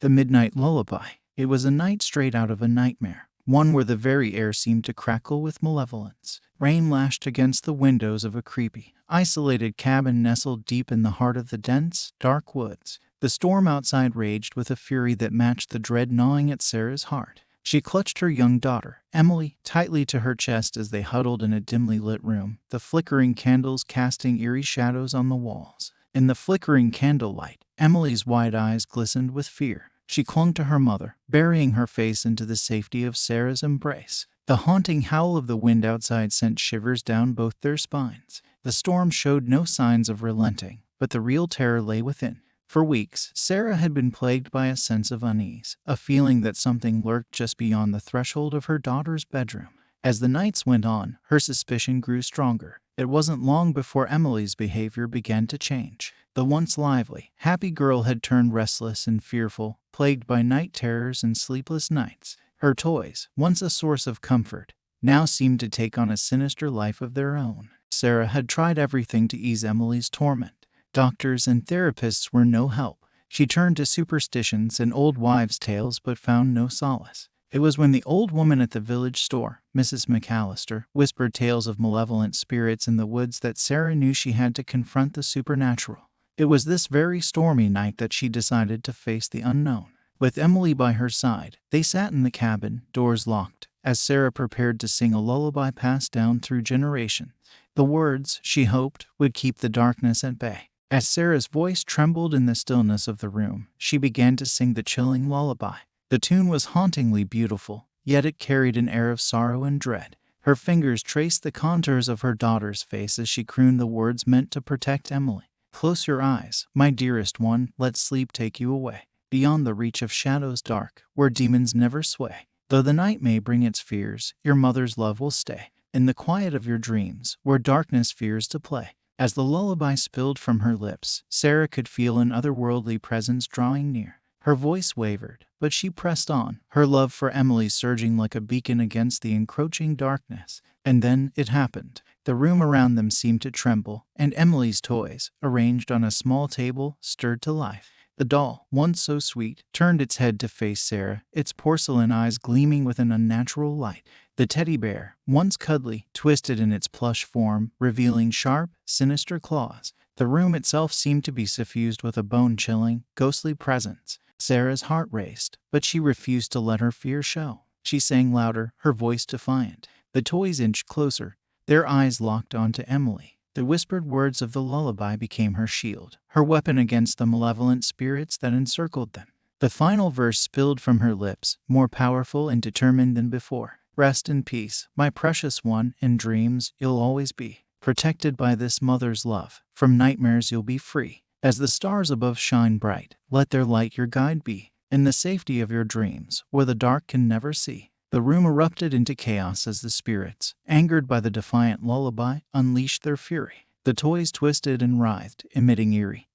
The Midnight Lullaby. It was a night straight out of a nightmare, one where the very air seemed to crackle with malevolence. Rain lashed against the windows of a creepy, isolated cabin nestled deep in the heart of the dense, dark woods. The storm outside raged with a fury that matched the dread gnawing at Sarah's heart. She clutched her young daughter, Emily, tightly to her chest as they huddled in a dimly lit room, the flickering candles casting eerie shadows on the walls. In the flickering candlelight, Emily's wide eyes glistened with fear. She clung to her mother, burying her face into the safety of Sarah's embrace. The haunting howl of the wind outside sent shivers down both their spines. The storm showed no signs of relenting, but the real terror lay within. For weeks, Sarah had been plagued by a sense of unease, a feeling that something lurked just beyond the threshold of her daughter's bedroom. As the nights went on, her suspicion grew stronger. It wasn't long before Emily's behavior began to change. The once lively, happy girl had turned restless and fearful, plagued by night terrors and sleepless nights. Her toys, once a source of comfort, now seemed to take on a sinister life of their own. Sarah had tried everything to ease Emily's torment. Doctors and therapists were no help. She turned to superstitions and old wives' tales but found no solace. It was when the old woman at the village store, Mrs. McAllister, whispered tales of malevolent spirits in the woods that Sarah knew she had to confront the supernatural. It was this very stormy night that she decided to face the unknown. With Emily by her side, they sat in the cabin, doors locked, as Sarah prepared to sing a lullaby passed down through generations. The words, she hoped, would keep the darkness at bay. As Sarah's voice trembled in the stillness of the room, she began to sing the chilling lullaby. The tune was hauntingly beautiful, yet it carried an air of sorrow and dread. Her fingers traced the contours of her daughter's face as she crooned the words meant to protect Emily. "Close your eyes, my dearest one, let sleep take you away, beyond the reach of shadows dark, where demons never sway. Though the night may bring its fears, your mother's love will stay, in the quiet of your dreams, where darkness fears to play." As the lullaby spilled from her lips, Sarah could feel an otherworldly presence drawing near. Her voice wavered, but she pressed on, her love for Emily surging like a beacon against the encroaching darkness. And then it happened. The room around them seemed to tremble, and Emily's toys, arranged on a small table, stirred to life. The doll, once so sweet, turned its head to face Sarah, its porcelain eyes gleaming with an unnatural light. The teddy bear, once cuddly, twisted in its plush form, revealing sharp, sinister claws. The room itself seemed to be suffused with a bone-chilling, ghostly presence. Sarah's heart raced, but she refused to let her fear show. She sang louder, her voice defiant. The toys inched closer, their eyes locked onto Emily. The whispered words of the lullaby became her shield, her weapon against the malevolent spirits that encircled them. The final verse spilled from her lips, more powerful and determined than before. "Rest in peace, my precious one, in dreams you'll always be. Protected by this mother's love, from nightmares you'll be free. As the stars above shine bright, let their light your guide be. In the safety of your dreams, where the dark can never see." The room erupted into chaos as the spirits, angered by the defiant lullaby, unleashed their fury. The toys twisted and writhed, emitting eerie,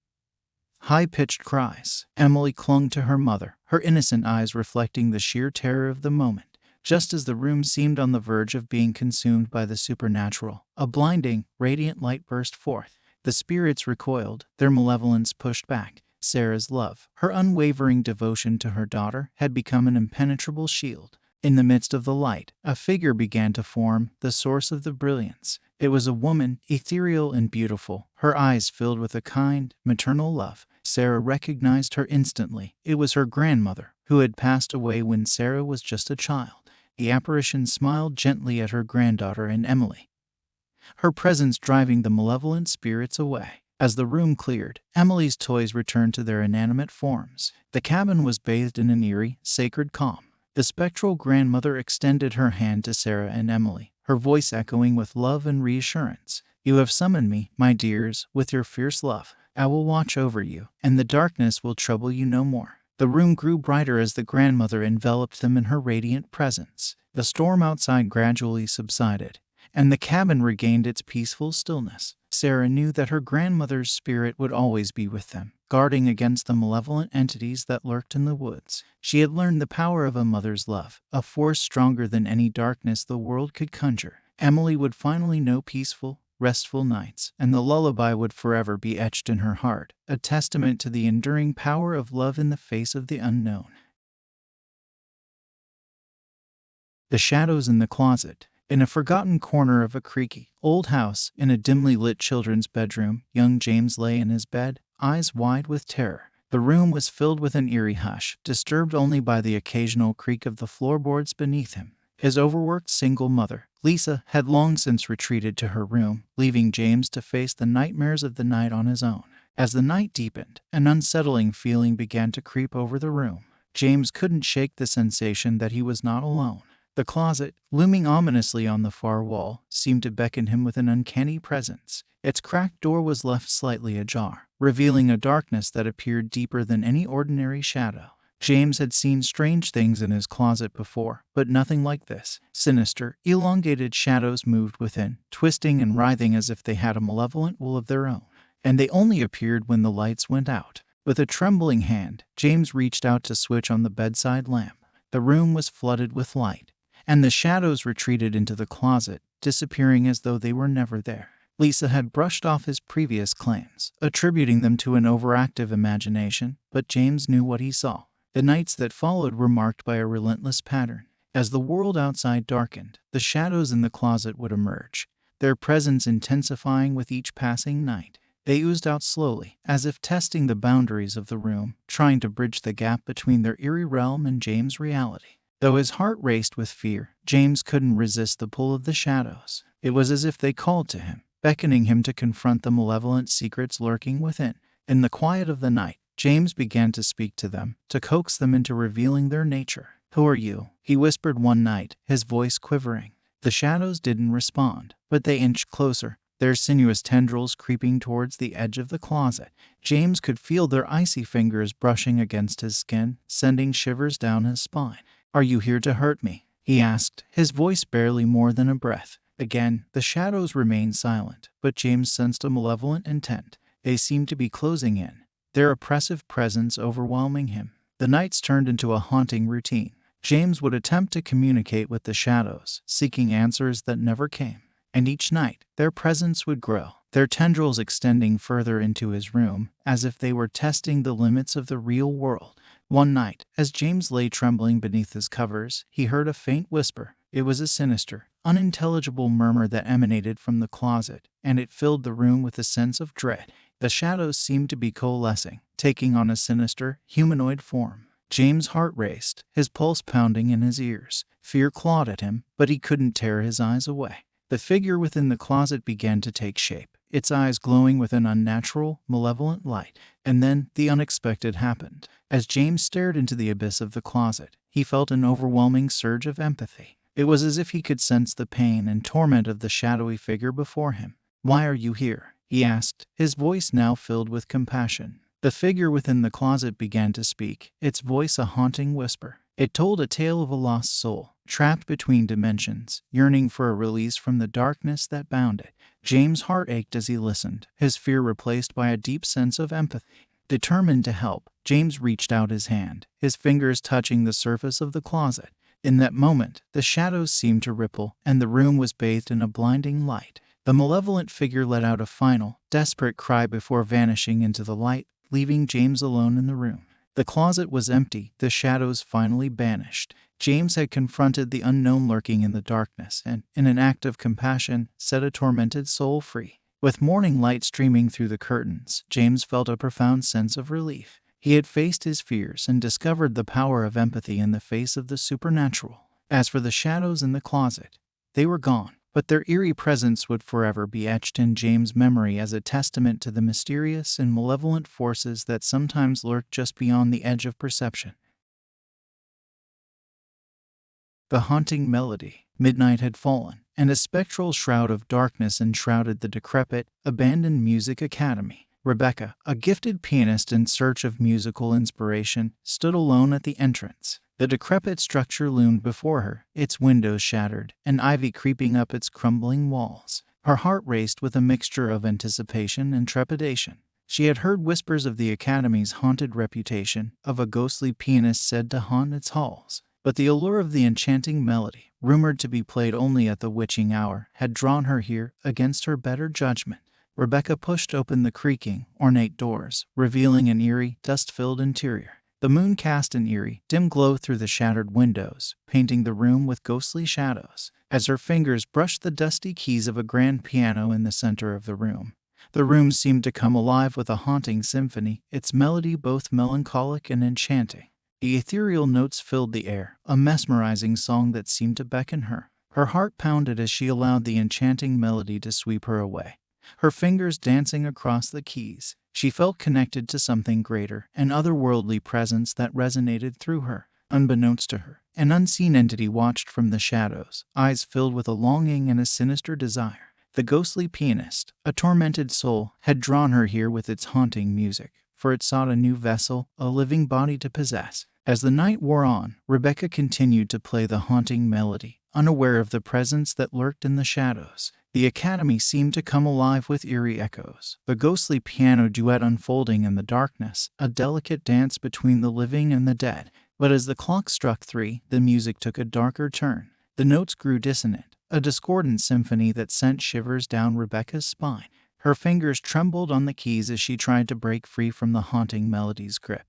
high-pitched cries. Emily clung to her mother, her innocent eyes reflecting the sheer terror of the moment. Just as the room seemed on the verge of being consumed by the supernatural, a blinding, radiant light burst forth. The spirits recoiled, their malevolence pushed back. Sarah's love, her unwavering devotion to her daughter, had become an impenetrable shield. In the midst of the light, a figure began to form, the source of the brilliance. It was a woman, ethereal and beautiful, her eyes filled with a kind, maternal love. Sarah recognized her instantly. It was her grandmother, who had passed away when Sarah was just a child. The apparition smiled gently at her granddaughter and Emily, her presence driving the malevolent spirits away. As the room cleared, Emily's toys returned to their inanimate forms. The cabin was bathed in an eerie, sacred calm. The spectral grandmother extended her hand to Sarah and Emily, her voice echoing with love and reassurance. "You have summoned me, my dears, with your fierce love. I will watch over you, and the darkness will trouble you no more." The room grew brighter as the grandmother enveloped them in her radiant presence. The storm outside gradually subsided, and the cabin regained its peaceful stillness. Sarah knew that her grandmother's spirit would always be with them, guarding against the malevolent entities that lurked in the woods. She had learned the power of a mother's love, a force stronger than any darkness the world could conjure. Emily would finally know peaceful, restful nights, and the lullaby would forever be etched in her heart, a testament to the enduring power of love in the face of the unknown. The shadows in the closet. In a forgotten corner of a creaky, old house, in a dimly lit children's bedroom, young James lay in his bed, eyes wide with terror. The room was filled with an eerie hush, disturbed only by the occasional creak of the floorboards beneath him. His overworked single mother, Lisa, had long since retreated to her room, leaving James to face the nightmares of the night on his own. As the night deepened, an unsettling feeling began to creep over the room. James couldn't shake the sensation that he was not alone. The closet, looming ominously on the far wall, seemed to beckon him with an uncanny presence. Its cracked door was left slightly ajar, revealing a darkness that appeared deeper than any ordinary shadow. James had seen strange things in his closet before, but nothing like this. Sinister, elongated shadows moved within, twisting and writhing as if they had a malevolent will of their own. And they only appeared when the lights went out. With a trembling hand, James reached out to switch on the bedside lamp. The room was flooded with light, and the shadows retreated into the closet, disappearing as though they were never there. Lisa had brushed off his previous claims, attributing them to an overactive imagination, but James knew what he saw. The nights that followed were marked by a relentless pattern. As the world outside darkened, the shadows in the closet would emerge, their presence intensifying with each passing night. They oozed out slowly, as if testing the boundaries of the room, trying to bridge the gap between their eerie realm and James' reality. Though his heart raced with fear, James couldn't resist the pull of the shadows. It was as if they called to him, beckoning him to confront the malevolent secrets lurking within. In the quiet of the night, James began to speak to them, to coax them into revealing their nature. "Who are you?" he whispered one night, his voice quivering. The shadows didn't respond, but they inched closer, their sinuous tendrils creeping towards the edge of the closet. James could feel their icy fingers brushing against his skin, sending shivers down his spine. "Are you here to hurt me?" he asked, his voice barely more than a breath. Again, the shadows remained silent, but James sensed a malevolent intent. They seemed to be closing in, their oppressive presence overwhelming him. The nights turned into a haunting routine. James would attempt to communicate with the shadows, seeking answers that never came. And each night, their presence would grow, their tendrils extending further into his room, as if they were testing the limits of the real world. One night, as James lay trembling beneath his covers, he heard a faint whisper. It was a sinister, unintelligible murmur that emanated from the closet, and it filled the room with a sense of dread. The shadows seemed to be coalescing, taking on a sinister, humanoid form. James' heart raced, his pulse pounding in his ears. Fear clawed at him, but he couldn't tear his eyes away. The figure within the closet began to take shape, its eyes glowing with an unnatural, malevolent light. And then the unexpected happened. As James stared into the abyss of the closet, he felt an overwhelming surge of empathy. It was as if he could sense the pain and torment of the shadowy figure before him. "Why are you here?" he asked, his voice now filled with compassion. The figure within the closet began to speak, its voice a haunting whisper. It told a tale of a lost soul, trapped between dimensions, yearning for a release from the darkness that bound it. James' heart ached as he listened, his fear replaced by a deep sense of empathy. Determined to help, James reached out his hand, his fingers touching the surface of the closet. In that moment, the shadows seemed to ripple, and the room was bathed in a blinding light. The malevolent figure let out a final, desperate cry before vanishing into the light, leaving James alone in the room. The closet was empty, the shadows finally banished. James had confronted the unknown lurking in the darkness and, in an act of compassion, set a tormented soul free. With morning light streaming through the curtains, James felt a profound sense of relief. He had faced his fears and discovered the power of empathy in the face of the supernatural. As for the shadows in the closet, they were gone, but their eerie presence would forever be etched in James' memory as a testament to the mysterious and malevolent forces that sometimes lurk just beyond the edge of perception. The haunting melody. Midnight had fallen, and a spectral shroud of darkness enshrouded the decrepit, abandoned music academy. Rebecca, a gifted pianist in search of musical inspiration, stood alone at the entrance. The decrepit structure loomed before her, its windows shattered, and ivy creeping up its crumbling walls. Her heart raced with a mixture of anticipation and trepidation. She had heard whispers of the academy's haunted reputation, of a ghostly pianist said to haunt its halls. But the allure of the enchanting melody, rumored to be played only at the witching hour, had drawn her here against her better judgment. Rebecca pushed open the creaking, ornate doors, revealing an eerie, dust-filled interior. The moon cast an eerie, dim glow through the shattered windows, painting the room with ghostly shadows. As her fingers brushed the dusty keys of a grand piano in the center of the room seemed to come alive with a haunting symphony, its melody both melancholic and enchanting. The ethereal notes filled the air, a mesmerizing song that seemed to beckon her. Her heart pounded as she allowed the enchanting melody to sweep her away. Her fingers dancing across the keys, she felt connected to something greater, an otherworldly presence that resonated through her. Unbeknownst to her, an unseen entity watched from the shadows, eyes filled with a longing and a sinister desire. The ghostly pianist, a tormented soul, had drawn her here with its haunting music, for it sought a new vessel, a living body to possess. As the night wore on, Rebecca continued to play the haunting melody, unaware of the presence that lurked in the shadows. The academy seemed to come alive with eerie echoes, the ghostly piano duet unfolding in the darkness, a delicate dance between the living and the dead. But as the clock struck 3, the music took a darker turn. The notes grew dissonant, a discordant symphony that sent shivers down Rebecca's spine. Her fingers trembled on the keys as she tried to break free from the haunting melody's grip.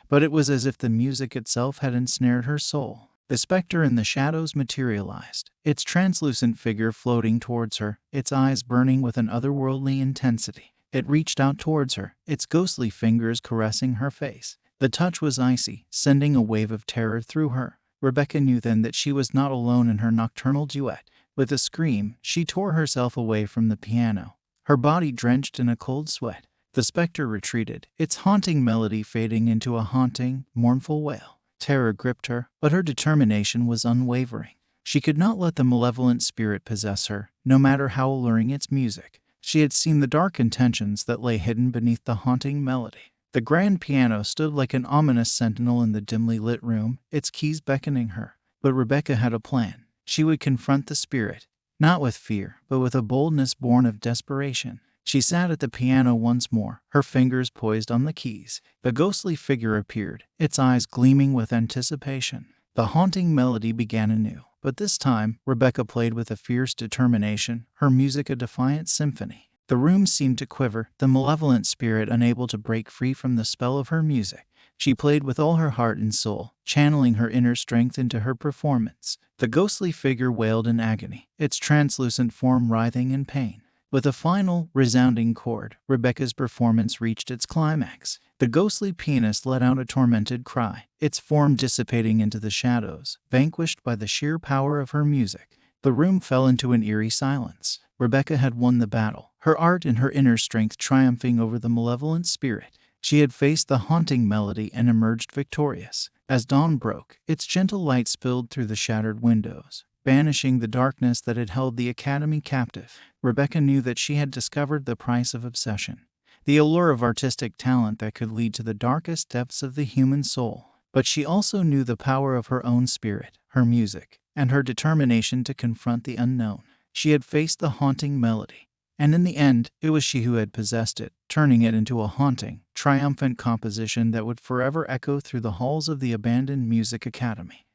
But it was as if the music itself had ensnared her soul. The specter in the shadows materialized, its translucent figure floating towards her, its eyes burning with an otherworldly intensity. It reached out towards her, its ghostly fingers caressing her face. The touch was icy, sending a wave of terror through her. Rebecca knew then that she was not alone in her nocturnal duet. With a scream, she tore herself away from the piano, her body drenched in a cold sweat. The specter retreated, its haunting melody fading into a haunting, mournful wail. Terror gripped her, but her determination was unwavering. She could not let the malevolent spirit possess her, no matter how alluring its music. She had seen the dark intentions that lay hidden beneath the haunting melody. The grand piano stood like an ominous sentinel in the dimly lit room, its keys beckoning her. But Rebecca had a plan. She would confront the spirit, not with fear, but with a boldness born of desperation. She sat at the piano once more, her fingers poised on the keys. The ghostly figure appeared, its eyes gleaming with anticipation. The haunting melody began anew, but this time, Rebecca played with a fierce determination, her music a defiant symphony. The room seemed to quiver, the malevolent spirit unable to break free from the spell of her music. She played with all her heart and soul, channeling her inner strength into her performance. The ghostly figure wailed in agony, its translucent form writhing in pain. With a final, resounding chord, Rebecca's performance reached its climax. The ghostly pianist let out a tormented cry, its form dissipating into the shadows, vanquished by the sheer power of her music. The room fell into an eerie silence. Rebecca had won the battle, her art and her inner strength triumphing over the malevolent spirit. She had faced the haunting melody and emerged victorious. As dawn broke, its gentle light spilled through the shattered windows, banishing the darkness that had held the academy captive. Rebecca knew that she had discovered the price of obsession, the allure of artistic talent that could lead to the darkest depths of the human soul. But she also knew the power of her own spirit, her music, and her determination to confront the unknown. She had faced the haunting melody, and in the end, it was she who had possessed it, turning it into a haunting, triumphant composition that would forever echo through the halls of the abandoned music academy.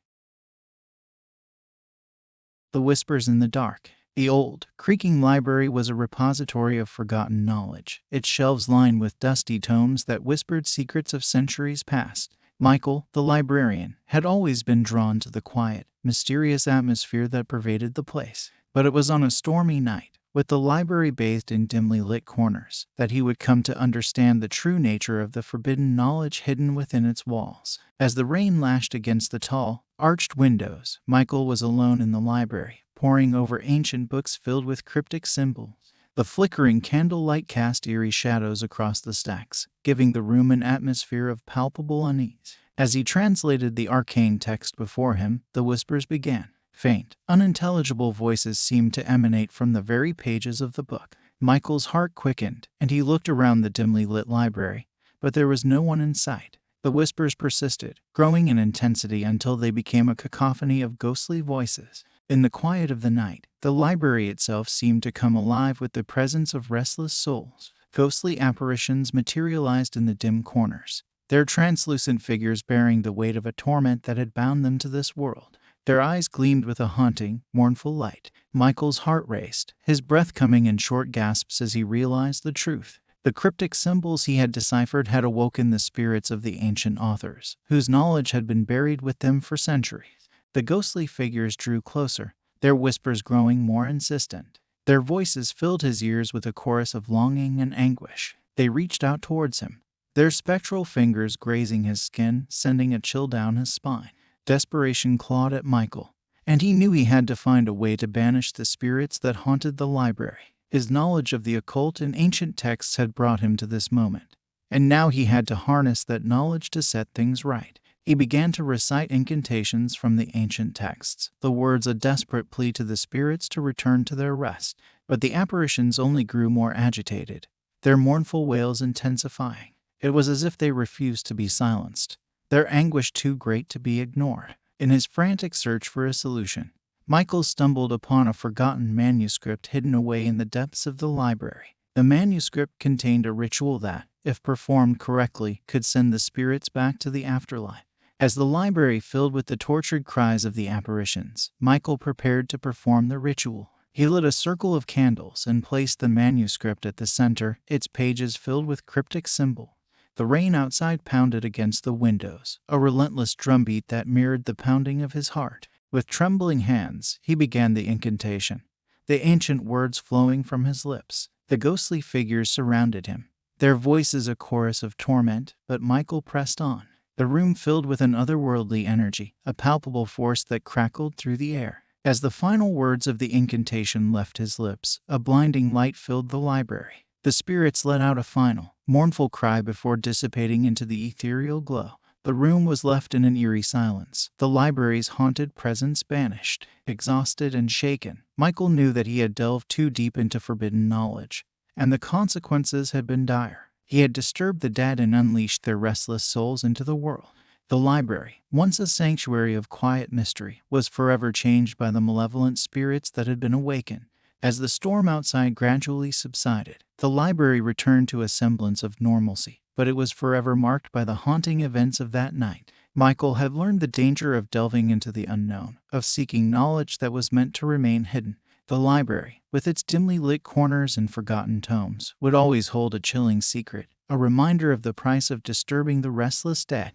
The Whispers in the Dark. The old, creaking library was a repository of forgotten knowledge, its shelves lined with dusty tomes that whispered secrets of centuries past. Michael, the librarian, had always been drawn to the quiet, mysterious atmosphere that pervaded the place. But it was on a stormy night, with the library bathed in dimly lit corners, that he would come to understand the true nature of the forbidden knowledge hidden within its walls. As the rain lashed against the tall, arched windows, Michael was alone in the library, poring over ancient books filled with cryptic symbols. The flickering candlelight cast eerie shadows across the stacks, giving the room an atmosphere of palpable unease. As he translated the arcane text before him, the whispers began. Faint, unintelligible voices seemed to emanate from the very pages of the book. Michael's heart quickened, and he looked around the dimly lit library, but there was no one in sight. The whispers persisted, growing in intensity until they became a cacophony of ghostly voices. In the quiet of the night, the library itself seemed to come alive with the presence of restless souls. Ghostly apparitions materialized in the dim corners, their translucent figures bearing the weight of a torment that had bound them to this world. Their eyes gleamed with a haunting, mournful light. Michael's heart raced, his breath coming in short gasps as he realized the truth. The cryptic symbols he had deciphered had awoken the spirits of the ancient authors, whose knowledge had been buried with them for centuries. The ghostly figures drew closer, their whispers growing more insistent. Their voices filled his ears with a chorus of longing and anguish. They reached out towards him, their spectral fingers grazing his skin, sending a chill down his spine. Desperation clawed at Michael, and he knew he had to find a way to banish the spirits that haunted the library. His knowledge of the occult and ancient texts had brought him to this moment, and now he had to harness that knowledge to set things right. He began to recite incantations from the ancient texts, the words a desperate plea to the spirits to return to their rest. But the apparitions only grew more agitated, their mournful wails intensifying. It was as if they refused to be silenced, their anguish too great to be ignored. In his frantic search for a solution, Michael stumbled upon a forgotten manuscript hidden away in the depths of the library. The manuscript contained a ritual that, if performed correctly, could send the spirits back to the afterlife. As the library filled with the tortured cries of the apparitions, Michael prepared to perform the ritual. He lit a circle of candles and placed the manuscript at the center, its pages filled with cryptic symbol. The rain outside pounded against the windows, a relentless drumbeat that mirrored the pounding of his heart. With trembling hands, he began the incantation, the ancient words flowing from his lips. The ghostly figures surrounded him, their voices a chorus of torment, but Michael pressed on. The room filled with an otherworldly energy, a palpable force that crackled through the air. As the final words of the incantation left his lips, a blinding light filled the library. The spirits let out a final, mournful cry before dissipating into the ethereal glow. The room was left in an eerie silence, the library's haunted presence banished. Exhausted and shaken, Michael knew that he had delved too deep into forbidden knowledge, and the consequences had been dire. He had disturbed the dead and unleashed their restless souls into the world. The library, once a sanctuary of quiet mystery, was forever changed by the malevolent spirits that had been awakened. As the storm outside gradually subsided, the library returned to a semblance of normalcy, but it was forever marked by the haunting events of that night. Michael had learned the danger of delving into the unknown, of seeking knowledge that was meant to remain hidden. The library, with its dimly lit corners and forgotten tomes, would always hold a chilling secret, a reminder of the price of disturbing the restless dead.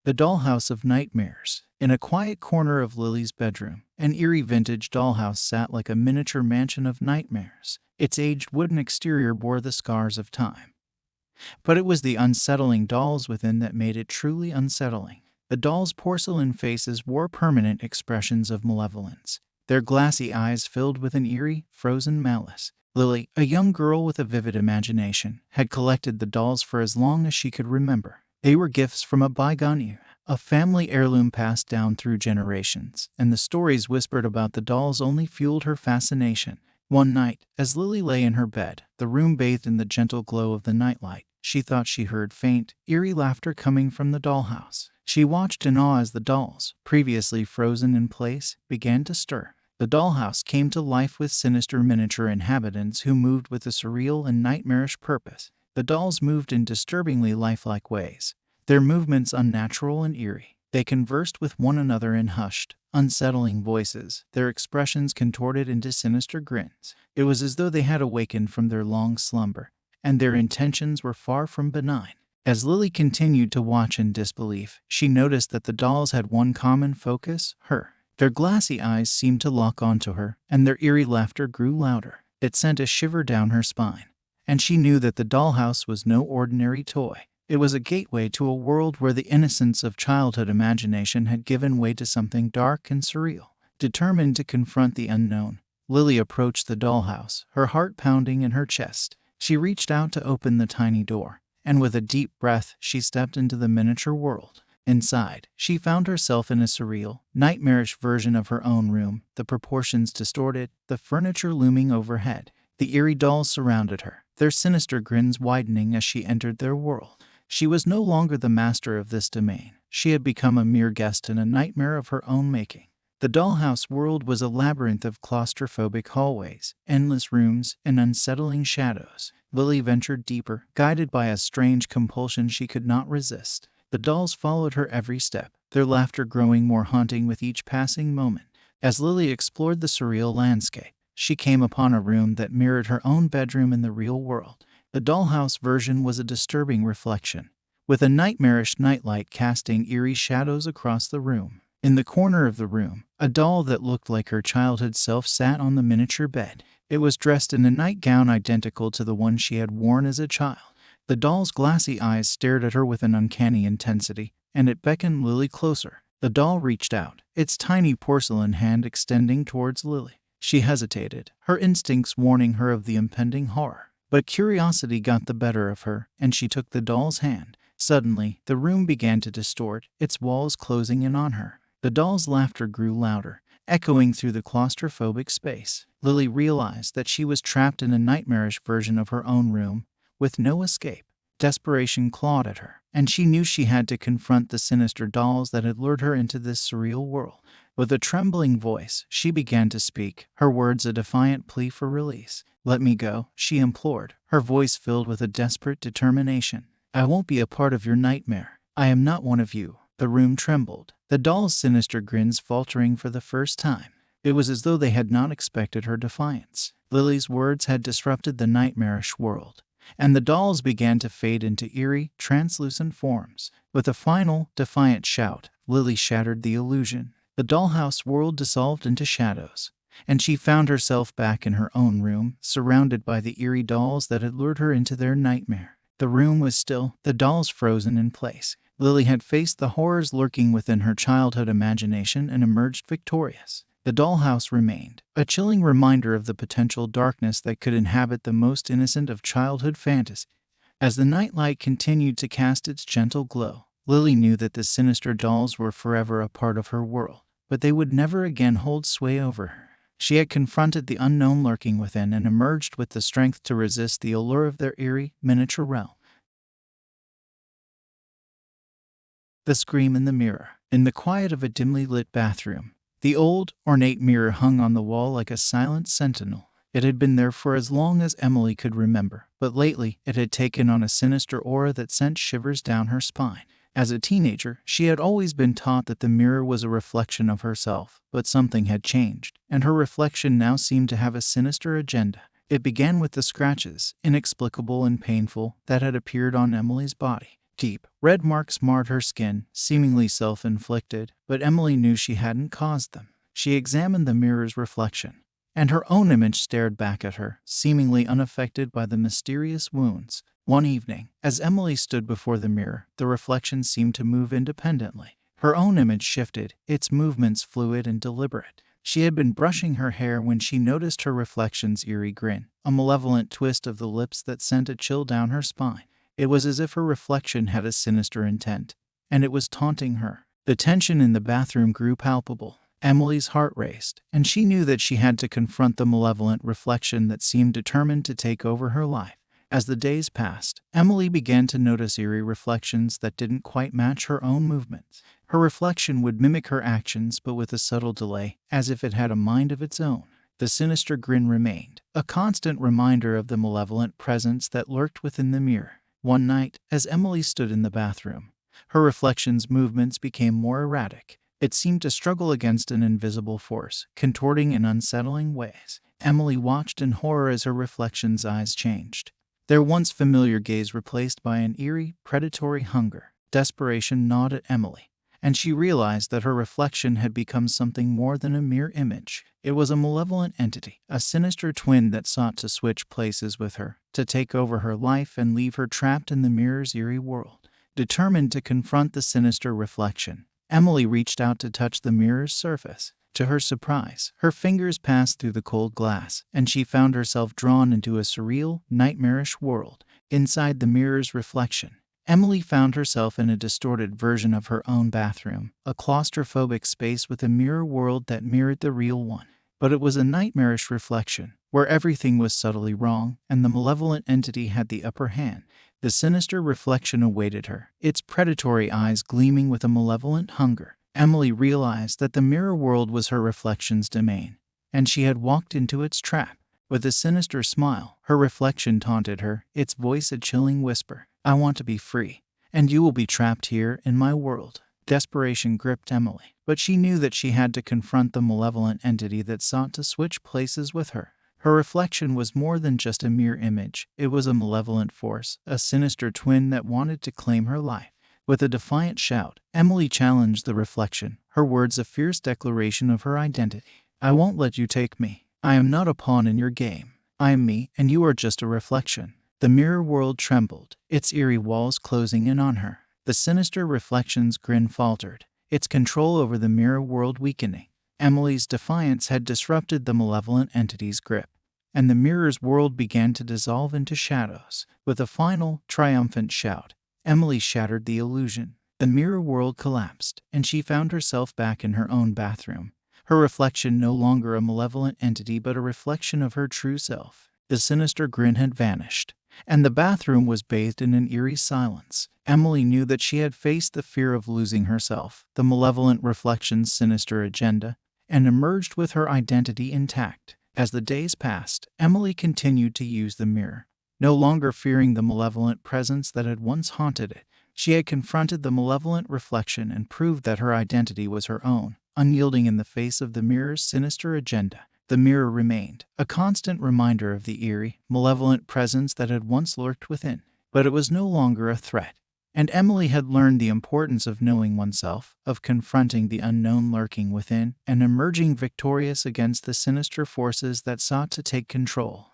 The Dollhouse of Nightmares. In a quiet corner of Lily's bedroom, an eerie vintage dollhouse sat like a miniature mansion of nightmares. Its aged wooden exterior bore the scars of time, but it was the unsettling dolls within that made it truly unsettling. The dolls' porcelain faces wore permanent expressions of malevolence, their glassy eyes filled with an eerie, frozen malice. Lily, a young girl with a vivid imagination, had collected the dolls for as long as she could remember. They were gifts from a bygone era, a family heirloom passed down through generations, and the stories whispered about the dolls only fueled her fascination. One night, as Lily lay in her bed, the room bathed in the gentle glow of the nightlight, she thought she heard faint, eerie laughter coming from the dollhouse. She watched in awe as the dolls, previously frozen in place, began to stir. The dollhouse came to life with sinister miniature inhabitants who moved with a surreal and nightmarish purpose. The dolls moved in disturbingly lifelike ways, their movements unnatural and eerie. They conversed with one another in hushed, unsettling voices, their expressions contorted into sinister grins. It was as though they had awakened from their long slumber, and their intentions were far from benign. As Lily continued to watch in disbelief, she noticed that the dolls had one common focus, her. Their glassy eyes seemed to lock onto her, and their eerie laughter grew louder. It sent a shiver down her spine, and she knew that the dollhouse was no ordinary toy. It was a gateway to a world where the innocence of childhood imagination had given way to something dark and surreal. Determined to confront the unknown, Lily approached the dollhouse, her heart pounding in her chest. She reached out to open the tiny door, and with a deep breath, she stepped into the miniature world. Inside, she found herself in a surreal, nightmarish version of her own room, the proportions distorted, the furniture looming overhead. The eerie dolls surrounded her, their sinister grins widening as she entered their world. She was no longer the master of this domain. She had become a mere guest in a nightmare of her own making. The dollhouse world was a labyrinth of claustrophobic hallways, endless rooms, and unsettling shadows. Lily ventured deeper, guided by a strange compulsion she could not resist. The dolls followed her every step, their laughter growing more haunting with each passing moment. As Lily explored the surreal landscape, she came upon a room that mirrored her own bedroom in the real world. The dollhouse version was a disturbing reflection, with a nightmarish nightlight casting eerie shadows across the room. In the corner of the room, a doll that looked like her childhood self sat on the miniature bed. It was dressed in a nightgown identical to the one she had worn as a child. The doll's glassy eyes stared at her with an uncanny intensity, and it beckoned Lily closer. The doll reached out, its tiny porcelain hand extending towards Lily. She hesitated, her instincts warning her of the impending horror. But curiosity got the better of her, and she took the doll's hand. Suddenly, the room began to distort, its walls closing in on her. The doll's laughter grew louder, echoing through the claustrophobic space. Lily realized that she was trapped in a nightmarish version of her own room, with no escape. Desperation clawed at her, and she knew she had to confront the sinister dolls that had lured her into this surreal world. With a trembling voice, she began to speak, her words a defiant plea for release. "Let me go," she implored, her voice filled with a desperate determination. "I won't be a part of your nightmare. I am not one of you." The room trembled, the dolls' sinister grins faltering for the first time. It was as though they had not expected her defiance. Lily's words had disrupted the nightmarish world, and the dolls began to fade into eerie, translucent forms. With a final, defiant shout, Lily shattered the illusion. The dollhouse world dissolved into shadows, and she found herself back in her own room, surrounded by the eerie dolls that had lured her into their nightmare. The room was still, the dolls frozen in place. Lily had faced the horrors lurking within her childhood imagination and emerged victorious. The dollhouse remained, a chilling reminder of the potential darkness that could inhabit the most innocent of childhood fantasies. As the nightlight continued to cast its gentle glow, Lily knew that the sinister dolls were forever a part of her world, but they would never again hold sway over her. She had confronted the unknown lurking within and emerged with the strength to resist the allure of their eerie, miniature realm. The scream in the mirror. In the quiet of a dimly lit bathroom, the old, ornate mirror hung on the wall like a silent sentinel. It had been there for as long as Emily could remember, but lately it had taken on a sinister aura that sent shivers down her spine. As a teenager, she had always been taught that the mirror was a reflection of herself, but something had changed, and her reflection now seemed to have a sinister agenda. It began with the scratches, inexplicable and painful, that had appeared on Emily's body. Deep, red marks marred her skin, seemingly self-inflicted, but Emily knew she hadn't caused them. She examined the mirror's reflection, and her own image stared back at her, seemingly unaffected by the mysterious wounds. One evening, as Emily stood before the mirror, the reflection seemed to move independently. Her own image shifted, its movements fluid and deliberate. She had been brushing her hair when she noticed her reflection's eerie grin, a malevolent twist of the lips that sent a chill down her spine. It was as if her reflection had a sinister intent, and it was taunting her. The tension in the bathroom grew palpable. Emily's heart raced, and she knew that she had to confront the malevolent reflection that seemed determined to take over her life. As the days passed, Emily began to notice eerie reflections that didn't quite match her own movements. Her reflection would mimic her actions, but with a subtle delay, as if it had a mind of its own. The sinister grin remained, a constant reminder of the malevolent presence that lurked within the mirror. One night, as Emily stood in the bathroom, her reflection's movements became more erratic. It seemed to struggle against an invisible force, contorting in unsettling ways. Emily watched in horror as her reflection's eyes changed, their once familiar gaze replaced by an eerie, predatory hunger. Desperation gnawed at Emily, and she realized that her reflection had become something more than a mere image. It was a malevolent entity, a sinister twin that sought to switch places with her, to take over her life and leave her trapped in the mirror's eerie world. Determined to confront the sinister reflection, Emily reached out to touch the mirror's surface. To her surprise, her fingers passed through the cold glass, and she found herself drawn into a surreal, nightmarish world. Inside the mirror's reflection, Emily found herself in a distorted version of her own bathroom, a claustrophobic space with a mirror world that mirrored the real one. But it was a nightmarish reflection, where everything was subtly wrong, and the malevolent entity had the upper hand. The sinister reflection awaited her, its predatory eyes gleaming with a malevolent hunger. Emily realized that the mirror world was her reflection's domain, and she had walked into its trap. With a sinister smile, her reflection taunted her, its voice a chilling whisper. "I want to be free. and you will be trapped here in my world." Desperation gripped Emily, but she knew that she had to confront the malevolent entity that sought to switch places with her. Her reflection was more than just a mere image. It was a malevolent force, a sinister twin that wanted to claim her life. With a defiant shout, Emily challenged the reflection, her words a fierce declaration of her identity. "I won't let you take me. I am not a pawn in your game. I am me, and you are just a reflection." The mirror world trembled, its eerie walls closing in on her. The sinister reflection's grin faltered, its control over the mirror world weakening. Emily's defiance had disrupted the malevolent entity's grip, and the mirror's world began to dissolve into shadows. With a final, triumphant shout, Emily shattered the illusion. The mirror world collapsed, and she found herself back in her own bathroom. Her reflection no longer a malevolent entity but a reflection of her true self. The sinister grin had vanished, and the bathroom was bathed in an eerie silence. Emily knew that she had faced the fear of losing herself, the malevolent reflection's sinister agenda, and emerged with her identity intact. As the days passed, Emily continued to use the mirror, no longer fearing the malevolent presence that had once haunted it. She had confronted the malevolent reflection and proved that her identity was her own, unyielding in the face of the mirror's sinister agenda. The mirror remained, a constant reminder of the eerie, malevolent presence that had once lurked within. But it was no longer a threat, and Emily had learned the importance of knowing oneself, of confronting the unknown lurking within, and emerging victorious against the sinister forces that sought to take control.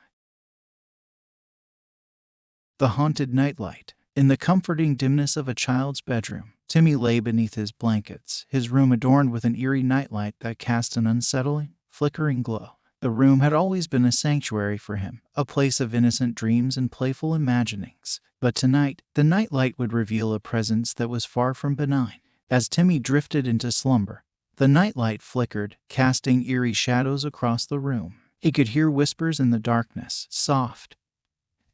The Haunted Nightlight. In the comforting dimness of a child's bedroom, Timmy lay beneath his blankets, his room adorned with an eerie nightlight that cast an unsettling, flickering glow. The room had always been a sanctuary for him, a place of innocent dreams and playful imaginings. But tonight, the nightlight would reveal a presence that was far from benign. As Timmy drifted into slumber, the nightlight flickered, casting eerie shadows across the room. He could hear whispers in the darkness, soft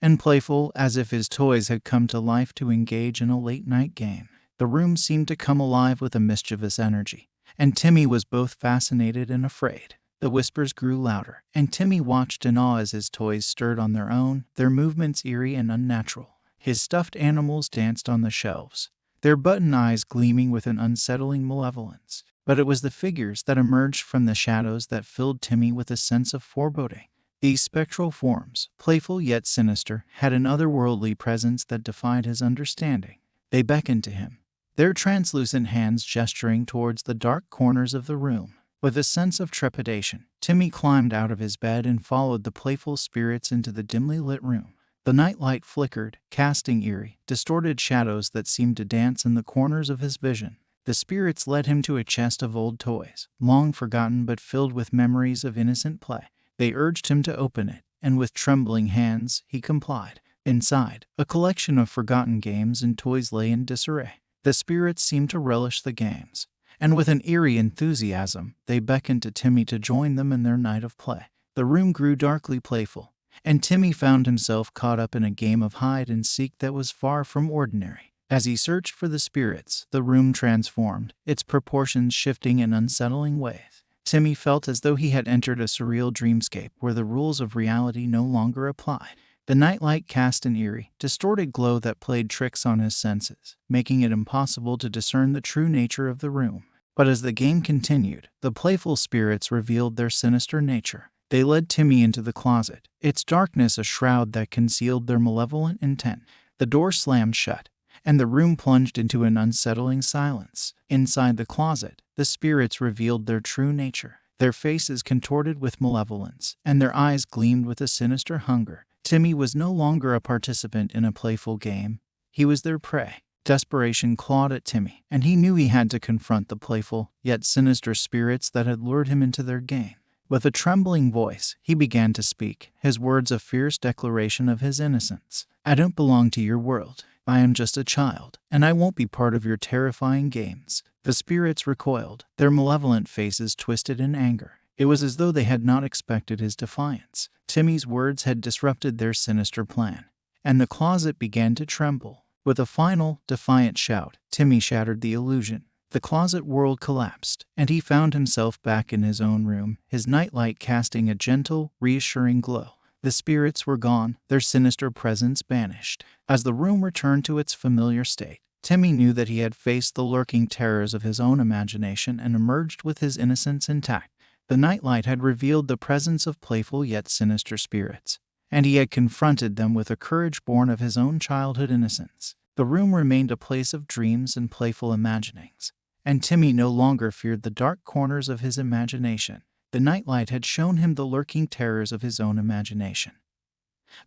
and playful, as if his toys had come to life to engage in a late-night game. The room seemed to come alive with a mischievous energy, and Timmy was both fascinated and afraid. The whispers grew louder, and Timmy watched in awe as his toys stirred on their own, their movements eerie and unnatural. His stuffed animals danced on the shelves, their button eyes gleaming with an unsettling malevolence. But it was the figures that emerged from the shadows that filled Timmy with a sense of foreboding. These spectral forms, playful yet sinister, had an otherworldly presence that defied his understanding. They beckoned to him, their translucent hands gesturing towards the dark corners of the room. With a sense of trepidation, Timmy climbed out of his bed and followed the playful spirits into the dimly lit room. The nightlight flickered, casting eerie, distorted shadows that seemed to dance in the corners of his vision. The spirits led him to a chest of old toys, long forgotten but filled with memories of innocent play. They urged him to open it, and with trembling hands, he complied. Inside, a collection of forgotten games and toys lay in disarray. The spirits seemed to relish the games, and with an eerie enthusiasm, they beckoned to Timmy to join them in their night of play. The room grew darkly playful, and Timmy found himself caught up in a game of hide and seek that was far from ordinary. As he searched for the spirits, the room transformed, its proportions shifting in unsettling ways. Timmy felt as though he had entered a surreal dreamscape where the rules of reality no longer applied. The nightlight cast an eerie, distorted glow that played tricks on his senses, making it impossible to discern the true nature of the room. But as the game continued, the playful spirits revealed their sinister nature. They led Timmy into the closet, its darkness a shroud that concealed their malevolent intent. The door slammed shut, and the room plunged into an unsettling silence. Inside the closet, the spirits revealed their true nature, their faces contorted with malevolence, and their eyes gleamed with a sinister hunger. Timmy was no longer a participant in a playful game. He was their prey. Desperation clawed at Timmy, and he knew he had to confront the playful, yet sinister spirits that had lured him into their game. With a trembling voice, he began to speak, his words a fierce declaration of his innocence. "I don't belong to your world. I am just a child, and I won't be part of your terrifying games." The spirits recoiled, their malevolent faces twisted in anger. It was as though they had not expected his defiance. Timmy's words had disrupted their sinister plan, and the closet began to tremble. With a final, defiant shout, Timmy shattered the illusion. The closet world collapsed, and he found himself back in his own room, his nightlight casting a gentle, reassuring glow. The spirits were gone, their sinister presence banished. As the room returned to its familiar state, Timmy knew that he had faced the lurking terrors of his own imagination and emerged with his innocence intact. The nightlight had revealed the presence of playful yet sinister spirits, and he had confronted them with a courage born of his own childhood innocence. The room remained a place of dreams and playful imaginings, and Timmy no longer feared the dark corners of his imagination. The nightlight had shown him the lurking terrors of his own imagination,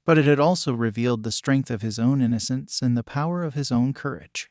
but it had also revealed the strength of his own innocence and the power of his own courage.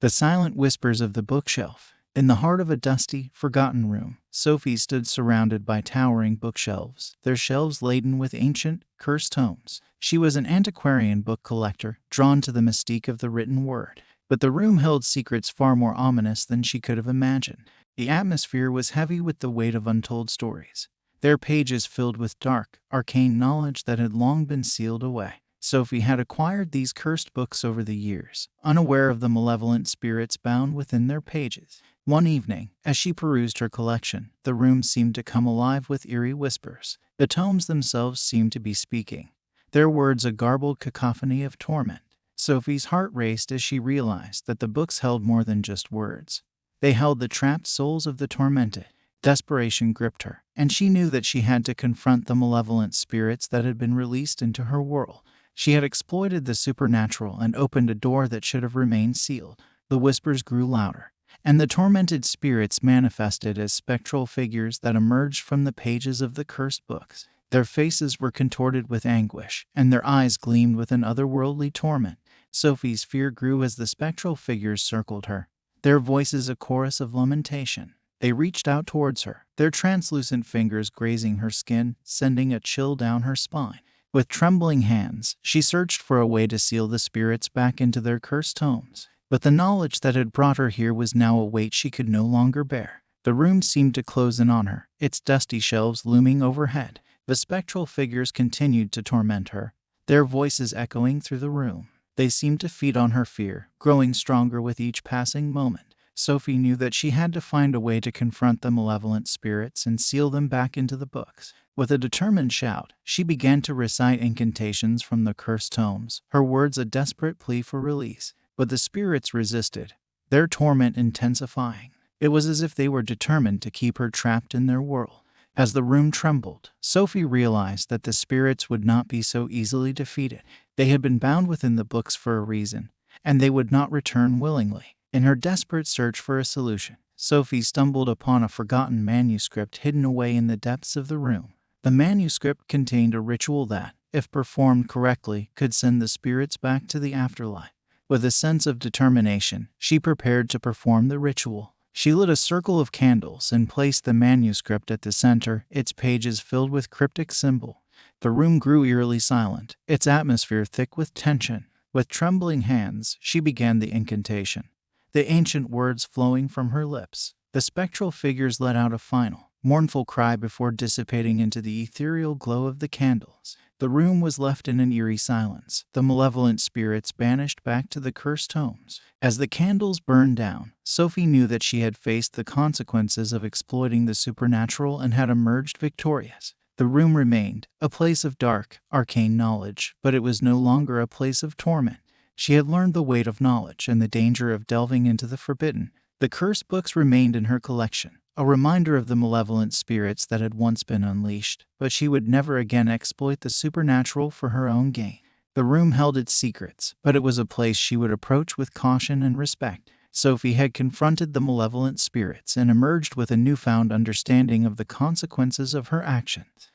The silent whispers of the bookshelf. In the heart of a dusty, forgotten room, Sophie stood surrounded by towering bookshelves, their shelves laden with ancient, cursed tomes. She was an antiquarian book collector, drawn to the mystique of the written word. But the room held secrets far more ominous than she could have imagined. The atmosphere was heavy with the weight of untold stories, their pages filled with dark, arcane knowledge that had long been sealed away. Sophie had acquired these cursed books over the years, unaware of the malevolent spirits bound within their pages. One evening, as she perused her collection, the room seemed to come alive with eerie whispers. The tomes themselves seemed to be speaking, their words a garbled cacophony of torment. Sophie's heart raced as she realized that the books held more than just words. They held the trapped souls of the tormented. Desperation gripped her, and she knew that she had to confront the malevolent spirits that had been released into her world. She had exploited the supernatural and opened a door that should have remained sealed. The whispers grew louder, and the tormented spirits manifested as spectral figures that emerged from the pages of the cursed books. Their faces were contorted with anguish, and their eyes gleamed with an otherworldly torment. Sophie's fear grew as the spectral figures circled her, their voices a chorus of lamentation. They reached out towards her, their translucent fingers grazing her skin, sending a chill down her spine. With trembling hands, she searched for a way to seal the spirits back into their cursed tomes. But the knowledge that had brought her here was now a weight she could no longer bear. The room seemed to close in on her, its dusty shelves looming overhead. The spectral figures continued to torment her, their voices echoing through the room. They seemed to feed on her fear, growing stronger with each passing moment. Sophie knew that she had to find a way to confront the malevolent spirits and seal them back into the books. With a determined shout, she began to recite incantations from the cursed tomes, her words a desperate plea for release. But the spirits resisted, their torment intensifying. It was as if they were determined to keep her trapped in their world. As the room trembled, Sophie realized that the spirits would not be so easily defeated. They had been bound within the books for a reason, and they would not return willingly. In her desperate search for a solution, Sophie stumbled upon a forgotten manuscript hidden away in the depths of the room. The manuscript contained a ritual that, if performed correctly, could send the spirits back to the afterlife. With a sense of determination, she prepared to perform the ritual. She lit a circle of candles and placed the manuscript at the center, its pages filled with cryptic symbol. The room grew eerily silent, its atmosphere thick with tension. With trembling hands, she began the incantation, the ancient words flowing from her lips. The spectral figures let out a final, mournful cry before dissipating into the ethereal glow of the candles. The room was left in an eerie silence, the malevolent spirits banished back to the cursed tomes. As the candles burned down, Sophie knew that she had faced the consequences of exploiting the supernatural and had emerged victorious. The room remained a place of dark, arcane knowledge, but it was no longer a place of torment. She had learned the weight of knowledge and the danger of delving into the forbidden. The cursed books remained in her collection, a reminder of the malevolent spirits that had once been unleashed, but she would never again exploit the supernatural for her own gain. The room held its secrets, but it was a place she would approach with caution and respect. Sophie had confronted the malevolent spirits and emerged with a newfound understanding of the consequences of her actions.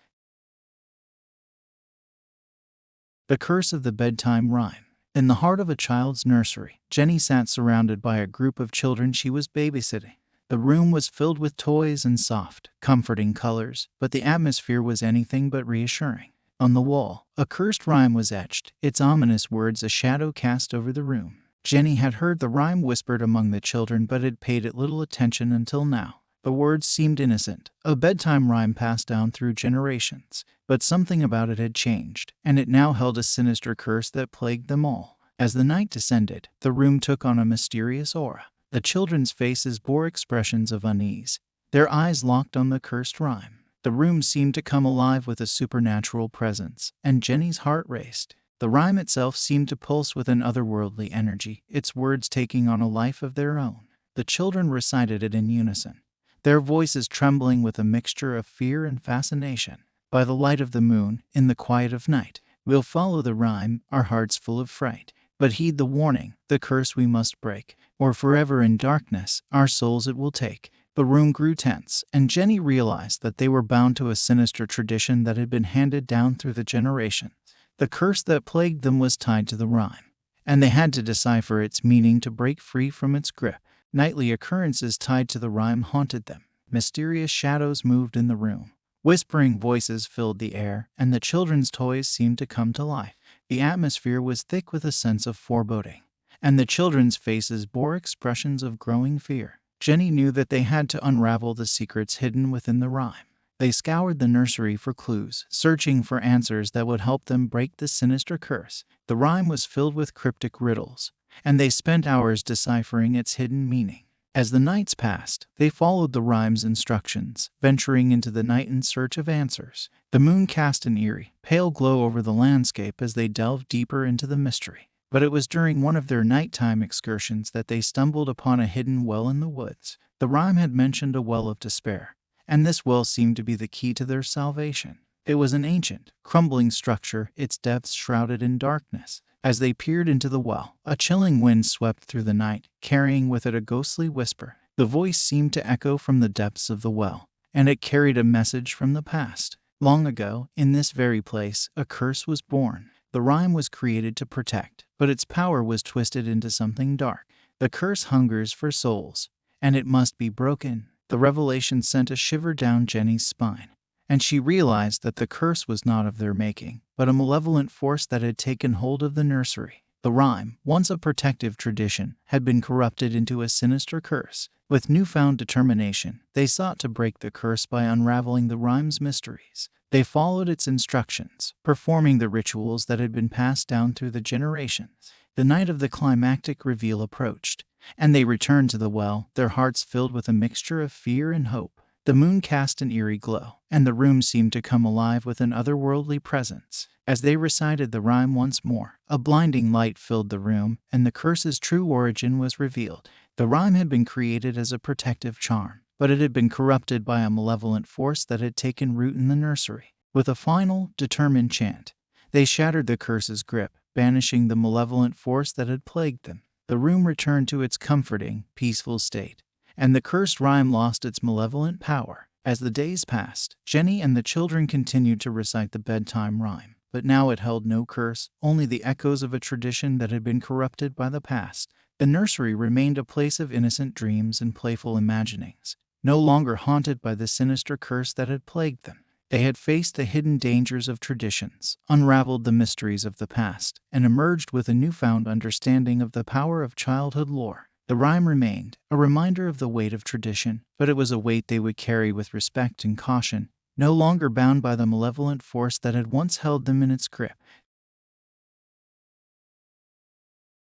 The Curse of the Bedtime Rhyme. In the heart of a child's nursery, Jenny sat surrounded by a group of children she was babysitting. The room was filled with toys and soft, comforting colors, but the atmosphere was anything but reassuring. On the wall, a cursed rhyme was etched, its ominous words a shadow cast over the room. Jenny had heard the rhyme whispered among the children but had paid it little attention until now. The words seemed innocent, a bedtime rhyme passed down through generations. But something about it had changed, and it now held a sinister curse that plagued them all. As the night descended, the room took on a mysterious aura. The children's faces bore expressions of unease, their eyes locked on the cursed rhyme. The room seemed to come alive with a supernatural presence, and Jenny's heart raced. The rhyme itself seemed to pulse with an otherworldly energy, its words taking on a life of their own. The children recited it in unison, their voices trembling with a mixture of fear and fascination. By the light of the moon, in the quiet of night, we'll follow the rhyme, our hearts full of fright. But heed the warning, the curse we must break, or forever in darkness, our souls it will take. The room grew tense, and Jenny realized that they were bound to a sinister tradition that had been handed down through the generations. The curse that plagued them was tied to the rhyme, and they had to decipher its meaning to break free from its grip. Nightly occurrences tied to the rhyme haunted them. Mysterious shadows moved in the room. Whispering voices filled the air, and the children's toys seemed to come to life. The atmosphere was thick with a sense of foreboding, and the children's faces bore expressions of growing fear. Jenny knew that they had to unravel the secrets hidden within the rhyme. They scoured the nursery for clues, searching for answers that would help them break the sinister curse. The rhyme was filled with cryptic riddles, and they spent hours deciphering its hidden meaning. As the nights passed, they followed the rhyme's instructions, venturing into the night in search of answers. The moon cast an eerie, pale glow over the landscape as they delved deeper into the mystery. But it was during one of their nighttime excursions that they stumbled upon a hidden well in the woods. The rhyme had mentioned a well of despair, and this well seemed to be the key to their salvation. It was an ancient, crumbling structure, its depths shrouded in darkness. As they peered into the well, a chilling wind swept through the night, carrying with it a ghostly whisper. The voice seemed to echo from the depths of the well, and it carried a message from the past. Long ago, in this very place, a curse was born. The rhyme was created to protect, but its power was twisted into something dark. The curse hungers for souls, and it must be broken. The revelation sent a shiver down Jenny's spine, and she realized that the curse was not of their making, but a malevolent force that had taken hold of the nursery. The rhyme, once a protective tradition, had been corrupted into a sinister curse. With newfound determination, they sought to break the curse by unraveling the rhyme's mysteries. They followed its instructions, performing the rituals that had been passed down through the generations. The night of the climactic reveal approached, and they returned to the well, their hearts filled with a mixture of fear and hope. The moon cast an eerie glow, and the room seemed to come alive with an otherworldly presence. As they recited the rhyme once more, a blinding light filled the room, and the curse's true origin was revealed. The rhyme had been created as a protective charm, but it had been corrupted by a malevolent force that had taken root in the nursery. With a final, determined chant, they shattered the curse's grip, banishing the malevolent force that had plagued them. The room returned to its comforting, peaceful state, and the cursed rhyme lost its malevolent power. As the days passed, Jenny and the children continued to recite the bedtime rhyme, but now it held no curse, only the echoes of a tradition that had been corrupted by the past. The nursery remained a place of innocent dreams and playful imaginings, no longer haunted by the sinister curse that had plagued them. They had faced the hidden dangers of traditions, unraveled the mysteries of the past, and emerged with a newfound understanding of the power of childhood lore. The rhyme remained, a reminder of the weight of tradition, but it was a weight they would carry with respect and caution, no longer bound by the malevolent force that had once held them in its grip.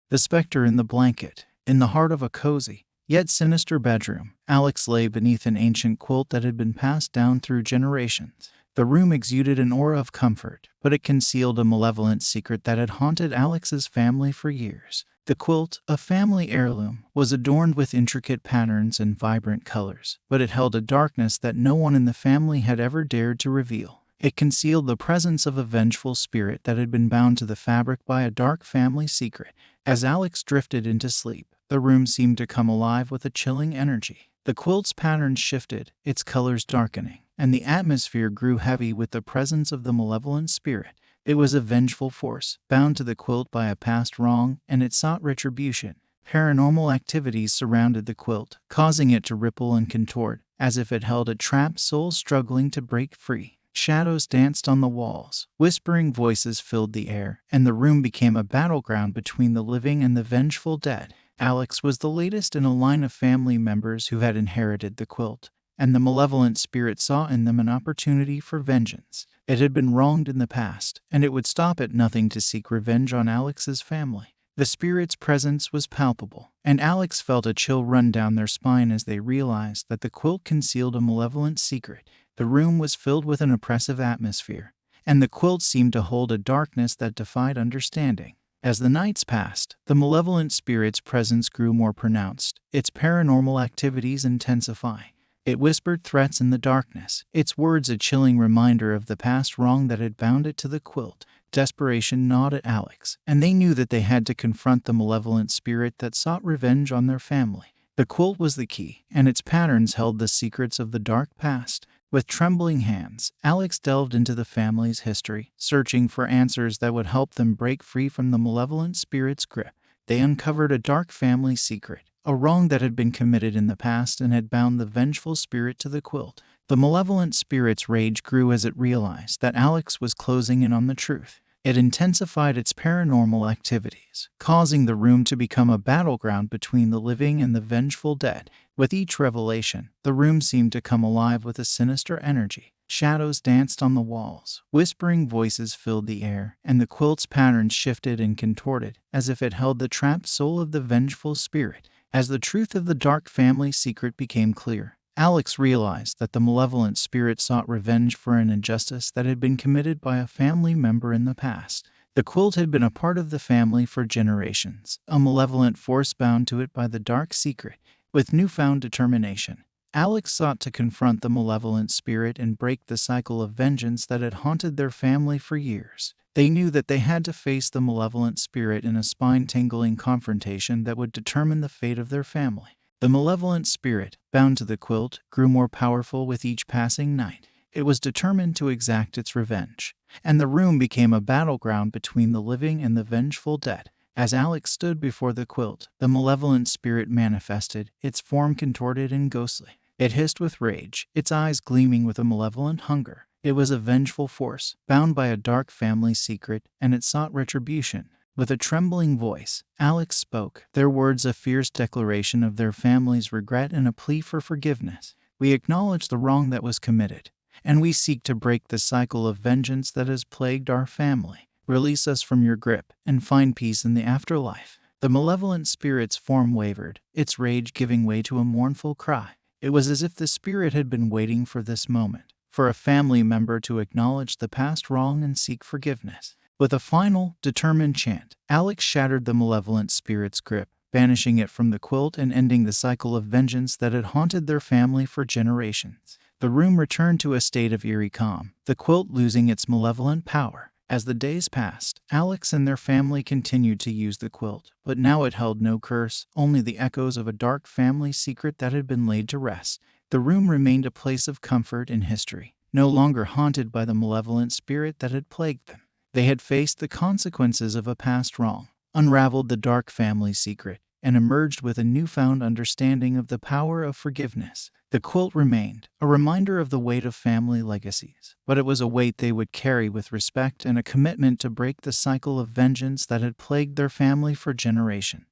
The Specter in the blanket. In the heart of a cozy, yet sinister bedroom, Alex lay beneath an ancient quilt that had been passed down through generations. The room exuded an aura of comfort, but it concealed a malevolent secret that had haunted Alex's family for years. The quilt, a family heirloom, was adorned with intricate patterns and vibrant colors, but it held a darkness that no one in the family had ever dared to reveal. It concealed the presence of a vengeful spirit that had been bound to the fabric by a dark family secret. As Alex drifted into sleep, the room seemed to come alive with a chilling energy. The quilt's patterns shifted, its colors darkening, and the atmosphere grew heavy with the presence of the malevolent spirit. It was a vengeful force, bound to the quilt by a past wrong, and it sought retribution. Paranormal activities surrounded the quilt, causing it to ripple and contort, as if it held a trapped soul struggling to break free. Shadows danced on the walls, whispering voices filled the air, and the room became a battleground between the living and the vengeful dead. Alex was the latest in a line of family members who had inherited the quilt, and the malevolent spirit saw in them an opportunity for vengeance. It had been wronged in the past, and it would stop at nothing to seek revenge on Alex's family. The spirit's presence was palpable, and Alex felt a chill run down their spine as they realized that the quilt concealed a malevolent secret. The room was filled with an oppressive atmosphere, and the quilt seemed to hold a darkness that defied understanding. As the nights passed, the malevolent spirit's presence grew more pronounced, its paranormal activities intensifying. It whispered threats in the darkness, its words a chilling reminder of the past wrong that had bound it to the quilt. Desperation gnawed at Alex, and they knew that they had to confront the malevolent spirit that sought revenge on their family. The quilt was the key, and its patterns held the secrets of the dark past. With trembling hands, Alex delved into the family's history, searching for answers that would help them break free from the malevolent spirit's grip. They uncovered a dark family secret, a wrong that had been committed in the past and had bound the vengeful spirit to the quilt. The malevolent spirit's rage grew as it realized that Alex was closing in on the truth. It intensified its paranormal activities, causing the room to become a battleground between the living and the vengeful dead. With each revelation, the room seemed to come alive with a sinister energy. Shadows danced on the walls, whispering voices filled the air, and the quilt's patterns shifted and contorted, as if it held the trapped soul of the vengeful spirit. As the truth of the dark family secret became clear, Alex realized that the malevolent spirit sought revenge for an injustice that had been committed by a family member in the past. The quilt had been a part of the family for generations, a malevolent force bound to it by the dark secret. With newfound determination, Alex sought to confront the malevolent spirit and break the cycle of vengeance that had haunted their family for years. They knew that they had to face the malevolent spirit in a spine-tingling confrontation that would determine the fate of their family. The malevolent spirit, bound to the quilt, grew more powerful with each passing night. It was determined to exact its revenge, and the room became a battleground between the living and the vengeful dead. As Alex stood before the quilt, the malevolent spirit manifested, its form contorted and ghostly. It hissed with rage, its eyes gleaming with a malevolent hunger. It was a vengeful force, bound by a dark family secret, and it sought retribution. With a trembling voice, Alex spoke, their words a fierce declaration of their family's regret and a plea for forgiveness. We acknowledge the wrong that was committed, and we seek to break the cycle of vengeance that has plagued our family. Release us from your grip, and find peace in the afterlife. The malevolent spirit's form wavered, its rage giving way to a mournful cry. It was as if the spirit had been waiting for this moment, for a family member to acknowledge the past wrong and seek forgiveness. With a final, determined chant, Alex shattered the malevolent spirit's grip, banishing it from the quilt and ending the cycle of vengeance that had haunted their family for generations. The room returned to a state of eerie calm, the quilt losing its malevolent power. As the days passed, Alex and their family continued to use the quilt, but now it held no curse, only the echoes of a dark family secret that had been laid to rest. The room remained a place of comfort in history, no longer haunted by the malevolent spirit that had plagued them. They had faced the consequences of a past wrong, unraveled the dark family secret, and emerged with a newfound understanding of the power of forgiveness. The quilt remained, a reminder of the weight of family legacies, but it was a weight they would carry with respect and a commitment to break the cycle of vengeance that had plagued their family for generations.